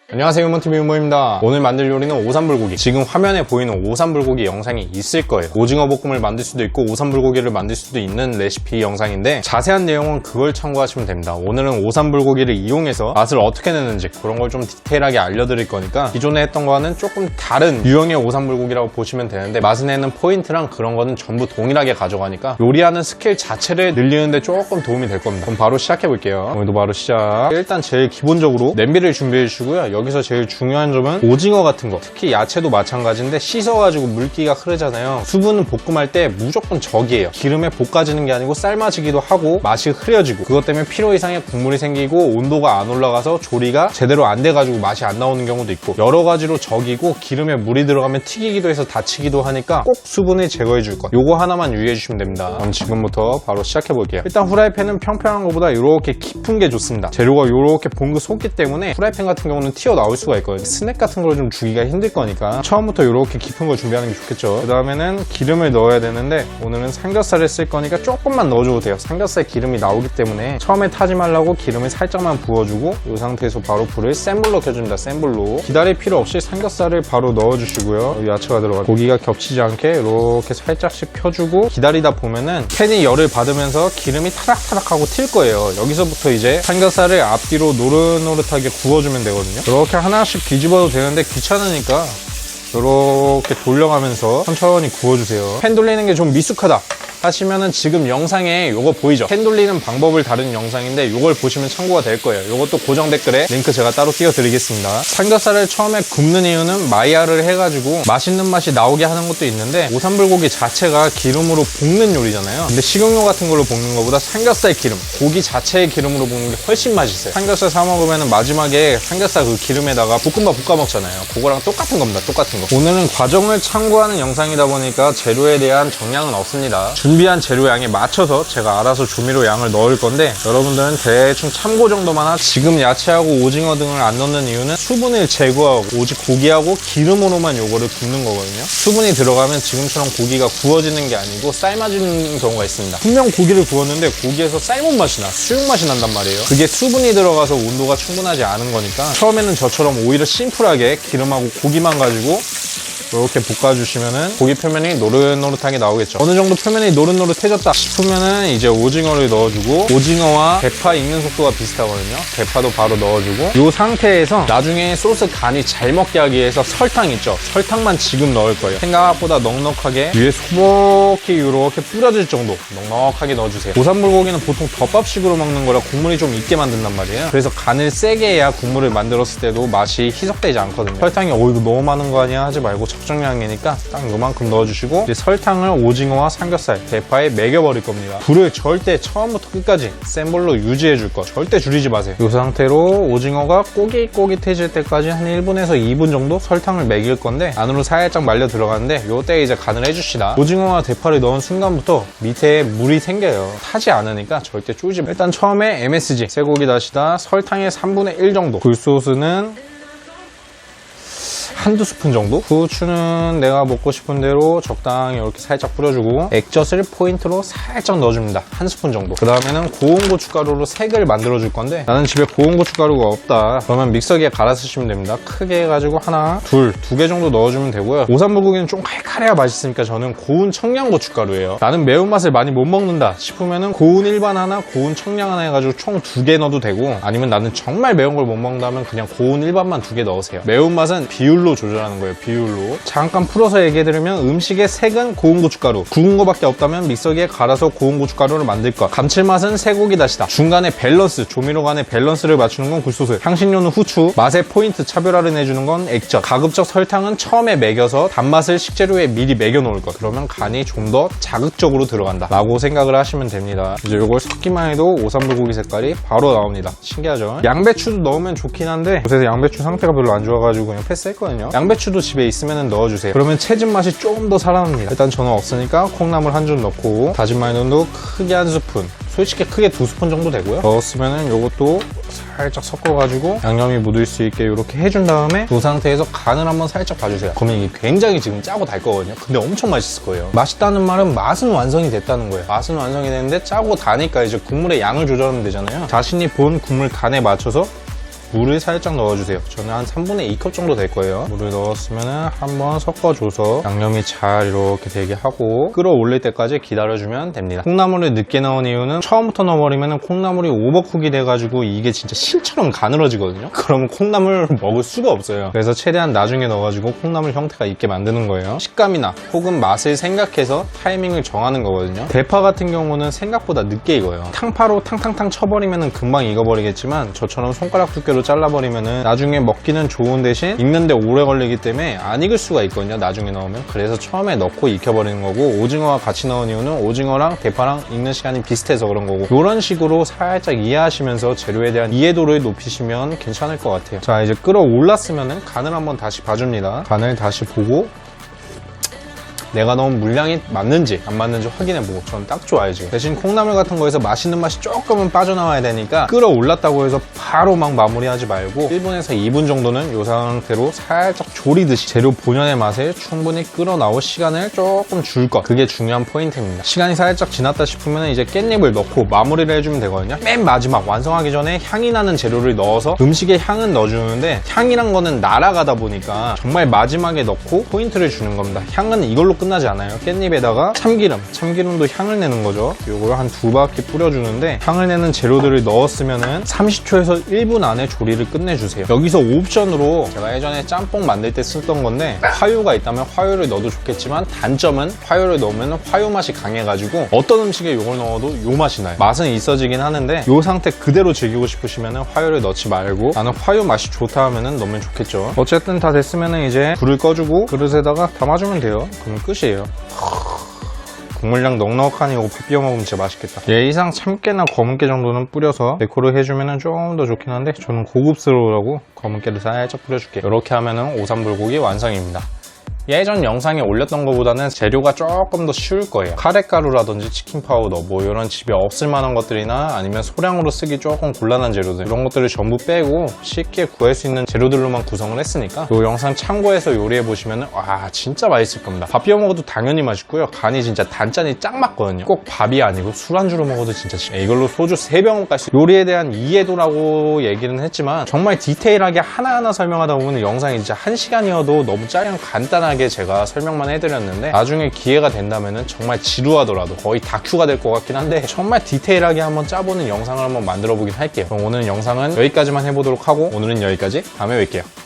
안녕하세요, 유머TV 유머입니다. 오늘 만들 요리는 오삼불고기. 지금 화면에 보이는 오삼불고기 영상이 있을 거예요. 오징어 볶음을 만들 수도 있고 오삼불고기를 만들 수도 있는 레시피 영상인데 자세한 내용은 그걸 참고하시면 됩니다. 오늘은 오삼불고기를 이용해서 맛을 어떻게 내는지 그런 걸 좀 디테일하게 알려드릴 거니까 기존에 했던 거와는 조금 다른 유형의 오삼불고기라고 보시면 되는데 맛을 내는 포인트랑 그런 거는 전부 동일하게 가져가니까 요리하는 스킬 자체를 늘리는데 조금 도움이 될 겁니다. 그럼 바로 시작해 볼게요. 오늘도 바로 시작. 일단 제일 기본적으로 냄비를 준비해 주시고요. 여기서 제일 중요한 점은 오징어 같은 거, 특히 야채도 마찬가지인데 씻어가지고 물기가 흐르잖아요. 수분은 볶음할 때 무조건 적이에요. 기름에 볶아지는 게 아니고 삶아지기도 하고 맛이 흐려지고 그것 때문에 필요 이상의 국물이 생기고 온도가 안 올라가서 조리가 제대로 안 돼가지고 맛이 안 나오는 경우도 있고 여러 가지로 적이고 기름에 물이 들어가면 튀기기도 해서 다치기도 하니까 꼭 수분을 제거해 줄 것. 요거 하나만 유의해 주시면 됩니다. 그럼 지금부터 바로 시작해 볼게요. 일단 후라이팬은 평평한 것보다 이렇게 깊은 게 좋습니다. 재료가 이렇게 봉긋 솟기 때문에 후라이팬 같은 경우는 튀어나올 수가 있거든요. 스낵 같은 걸 좀 주기가 힘들 거니까 처음부터 이렇게 깊은 걸 준비하는 게 좋겠죠. 그 다음에는 기름을 넣어야 되는데 오늘은 삼겹살을 쓸 거니까 조금만 넣어줘도 돼요. 삼겹살 기름이 나오기 때문에 처음에 타지 말라고 기름을 살짝만 부어주고 이 상태에서 바로 불을 센 불로 켜줍니다. 센 불로. 기다릴 필요 없이 삼겹살을 바로 넣어주시고요. 야채가 들어가 고기가 겹치지 않게 이렇게 살짝씩 펴주고 기다리다 보면은 팬이 열을 받으면서 기름이 타닥타닥하고 튈 거예요. 여기서부터 이제 삼겹살을 앞뒤로 노릇노릇하게 구워주면 되거든요. 이렇게 하나씩 뒤집어도 되는데 귀찮으니까 이렇게 돌려가면서 천천히 구워주세요. 팬 돌리는 게 좀 미숙하다 하시면은 지금 영상에 요거 보이죠? 팬 돌리는 방법을 다룬 영상인데 요걸 보시면 참고가 될 거예요. 요것도 고정 댓글에 링크 제가 따로 띄워드리겠습니다. 삼겹살을 처음에 굽는 이유는 마이야를 해가지고 맛있는 맛이 나오게 하는 것도 있는데 오삼불고기 자체가 기름으로 볶는 요리잖아요. 근데 식용유 같은 걸로 볶는 것보다 삼겹살 기름, 고기 자체의 기름으로 볶는 게 훨씬 맛있어요. 삼겹살 사 먹으면 마지막에 삼겹살 그 기름에다가 볶음밥 볶아 먹잖아요. 그거랑 똑같은 겁니다. 똑같은 거. 오늘은 과정을 참고하는 영상이다 보니까 재료에 대한 정량은 없습니다. 준비한 재료 양에 맞춰서 제가 알아서 조미료 양을 넣을 건데 여러분들은 대충 참고 정도만 하세요. 지금 야채하고 오징어 등을 안 넣는 이유는 수분을 제거하고 오직 고기하고 기름으로만 요거를 굽는 거거든요. 수분이 들어가면 지금처럼 고기가 구워지는 게 아니고 삶아지는 경우가 있습니다. 분명 고기를 구웠는데 고기에서 삶은 맛이 나, 수육 맛이 난단 말이에요. 그게 수분이 들어가서 온도가 충분하지 않은 거니까 처음에는 저처럼 오히려 심플하게 기름하고 고기만 가지고 이렇게 볶아주시면은 고기 표면이 노릇노릇하게 나오겠죠. 어느 정도 표면이 노릇노릇해졌다 싶으면은 이제 오징어를 넣어주고 오징어와 대파 익는 속도가 비슷하거든요. 대파도 바로 넣어주고 이 상태에서 나중에 소스 간이 잘 먹게 하기 위해서 설탕 있죠. 설탕만 지금 넣을 거예요. 생각보다 넉넉하게 위에 소복히 이렇게 뿌려질 정도 넉넉하게 넣어주세요. 오삼불고기는 보통 덮밥식으로 먹는 거라 국물이 좀 있게 만든단 말이에요. 그래서 간을 세게 해야 국물을 만들었을 때도 맛이 희석되지 않거든요. 설탕이 이거 너무 많은 거 아니야 하지 말고 적정량이니까 딱 요만큼 넣어주시고 이제 설탕을 오징어와 삼겹살, 대파에 매겨버릴 겁니다. 불을 절대 처음부터 끝까지 센 불로 유지해줄 거 절대 줄이지 마세요. 이 상태로 오징어가 꼬깃꼬깃해질 때까지 한 1분에서 2분 정도 설탕을 매길 건데 안으로 살짝 말려 들어가는데 요때 이제 간을 해주시다. 오징어와 대파를 넣은 순간부터 밑에 물이 생겨요. 타지 않으니까 절대 쫄지 마. 일단 처음에 MSG, 쇠고기 다시다, 설탕의 3분의 1 정도, 굴소스는 한두 스푼 정도? 후추는 내가 먹고 싶은 대로 적당히 이렇게 살짝 뿌려주고 액젓을 포인트로 살짝 넣어줍니다. 한 스푼 정도. 그 다음에는 고운 고춧가루로 색을 만들어줄 건데 나는 집에 고운 고춧가루가 없다. 그러면 믹서기에 갈아 쓰시면 됩니다. 크게 해가지고 하나, 두 개 정도 넣어주면 되고요. 오삼불고기는 좀 칼칼해야 맛있으니까 저는 고운 청양 고춧가루예요. 나는 매운맛을 많이 못 먹는다 싶으면은 고운 일반 하나, 고운 청양 하나 해가지고 총 2개 넣어도 되고 아니면 나는 정말 매운 걸 못 먹는다면 그냥 고운 일반만 2개 넣으세요. 매운맛은 비율로 조절하는 거예요. 비율로. 잠깐 풀어서 얘기해드리면 음식의 색은 고운 고춧가루, 굵은 거밖에 없다면 믹서기에 갈아서 고운 고춧가루를 만들 것. 감칠맛은 쇠고기 다시다. 중간에 밸런스, 조미료 간의 밸런스를 맞추는 건 굴소스, 향신료는 후추, 맛의 포인트 차별화를 내주는 건 액젓, 가급적 설탕은 처음에 매겨서 단맛을 식재료에 미리 매겨 놓을 것. 그러면 간이 좀 더 자극적으로 들어간다 라고 생각을 하시면 됩니다. 이제 이걸 섞기만 해도 오삼불고기 색깔이 바로 나옵니다. 신기하죠? 양배추도 넣으면 좋긴 한데 요새 양배추 상태가 별로 안 좋아가지고 그냥 패스했거든요. 양배추도 집에 있으면 넣어주세요. 그러면 채즙 맛이 좀 더 살아납니다. 일단 저는 없으니까 콩나물 한 줌 넣고 다진 마늘도 크게 한 스푼, 솔직히 크게 2스푼 정도 되고요. 넣었으면은 요것도 살짝 섞어가지고 양념이 묻을 수 있게 이렇게 해준 다음에 이 상태에서 간을 한번 살짝 봐주세요. 그러면 이게 굉장히 지금 짜고 달 거거든요. 근데 엄청 맛있을 거예요. 맛있다는 말은 맛은 완성이 됐다는 거예요. 맛은 완성이 됐는데 짜고 다니까 이제 국물의 양을 조절하면 되잖아요. 자신이 본 국물 간에 맞춰서 물을 살짝 넣어주세요. 저는 한 3분의 2컵 정도 될 거예요. 물을 넣었으면 한번 섞어줘서 양념이 잘 이렇게 되게 하고 끓어올릴 때까지 기다려주면 됩니다. 콩나물을 늦게 넣은 이유는 처음부터 넣어버리면 콩나물이 오버쿡이 돼가지고 이게 진짜 실처럼 가늘어지거든요. 그러면 콩나물을 먹을 수가 없어요. 그래서 최대한 나중에 넣어가지고 콩나물 형태가 있게 만드는 거예요. 식감이나 혹은 맛을 생각해서 타이밍을 정하는 거거든요. 대파 같은 경우는 생각보다 늦게 익어요. 탕파로 탕탕탕 쳐버리면 금방 익어버리겠지만 저처럼 손가락 두께로 잘라버리면 나중에 먹기는 좋은 대신 익는데 오래 걸리기 때문에 안 익을 수가 있거든요. 나중에 넣으면. 그래서 처음에 넣고 익혀버리는 거고, 오징어와 같이 넣은 이유는 오징어랑 대파랑 익는 시간이 비슷해서 그런 거고, 이런 식으로 살짝 이해하시면서 재료에 대한 이해도를 높이시면 괜찮을 것 같아요. 자, 이제 끓어올랐으면 간을 한번 다시 봐줍니다. 간을 다시 보고 내가 넣은 물량이 맞는지 안 맞는지 확인해보고, 저는 딱 좋아요. 지금 대신 콩나물 같은 거에서 맛있는 맛이 조금은 빠져나와야 되니까 끓어올랐다고 해서 바로 막 마무리하지 말고 1분에서 2분 정도는 이 상태로 살짝 조리듯이 재료 본연의 맛을 충분히 끓어나올 시간을 조금 줄 것, 그게 중요한 포인트입니다. 시간이 살짝 지났다 싶으면 이제 깻잎을 넣고 마무리를 해주면 되거든요. 맨 마지막 완성하기 전에 향이 나는 재료를 넣어서 음식에 향은 넣어주는데, 향이란 거는 날아가다 보니까 정말 마지막에 넣고 포인트를 주는 겁니다. 향은 이걸로 끝나지 않아요. 깻잎에다가 참기름도 향을 내는 거죠. 요걸 한 2바퀴 뿌려주는데, 향을 내는 재료들을 넣었으면은 30초에서 1분 안에 조리를 끝내주세요. 여기서 옵션으로 제가 예전에 짬뽕 만들 때 쓰던 건데, 화요가 있다면 화요를 넣어도 좋겠지만 단점은 화요를 넣으면 화요 맛이 강해가지고 어떤 음식에 요걸 넣어도 요 맛이 나요. 맛은 있어지긴 하는데 요 상태 그대로 즐기고 싶으시면 화요를 넣지 말고, 나는 화요 맛이 좋다 하면은 넣으면 좋겠죠. 어쨌든 다 됐으면은 이제 불을 꺼주고 그릇에다가 담아주면 돼요. 그러면 끝이에요. 국물량 넉넉하니 이거 밥 비벼 먹으면 진짜 맛있겠다. 예의상 참깨나 검은깨 정도는 뿌려서 데코를 해주면 좀 더 좋긴 한데, 저는 고급스러우라고 검은깨를 살짝 뿌려줄게요. 이렇게 하면은 오삼불고기 완성입니다. 예전 영상에 올렸던 것보다는 재료가 조금 더 쉬울 거예요. 카레가루라든지 치킨 파우더, 뭐 이런 집에 없을 만한 것들이나 아니면 소량으로 쓰기 조금 곤란한 재료들, 이런 것들을 전부 빼고 쉽게 구할 수 있는 재료들로만 구성을 했으니까 이 영상 참고해서 요리해 보시면 와, 진짜 맛있을 겁니다. 밥 비벼 먹어도 당연히 맛있고요. 간이 진짜 단짠이 짱 맞거든요. 꼭 밥이 아니고 술안주로 먹어도 진짜 이걸로 소주 3병은 깔 수 있어요. 요리에 대한 이해도라고 얘기는 했지만 정말 디테일하게 하나하나 설명하다 보면 영상이 진짜 1시간이어도 너무 짧은 간단하게 제가 설명만 해드렸는데, 나중에 기회가 된다면 정말 지루하더라도 거의 다큐가 될 것 같긴 한데 정말 디테일하게 한번 짜보는 영상을 한번 만들어 보긴 할게요. 그럼 오늘 영상은 여기까지만 해보도록 하고, 오늘은 여기까지, 다음에 뵐게요.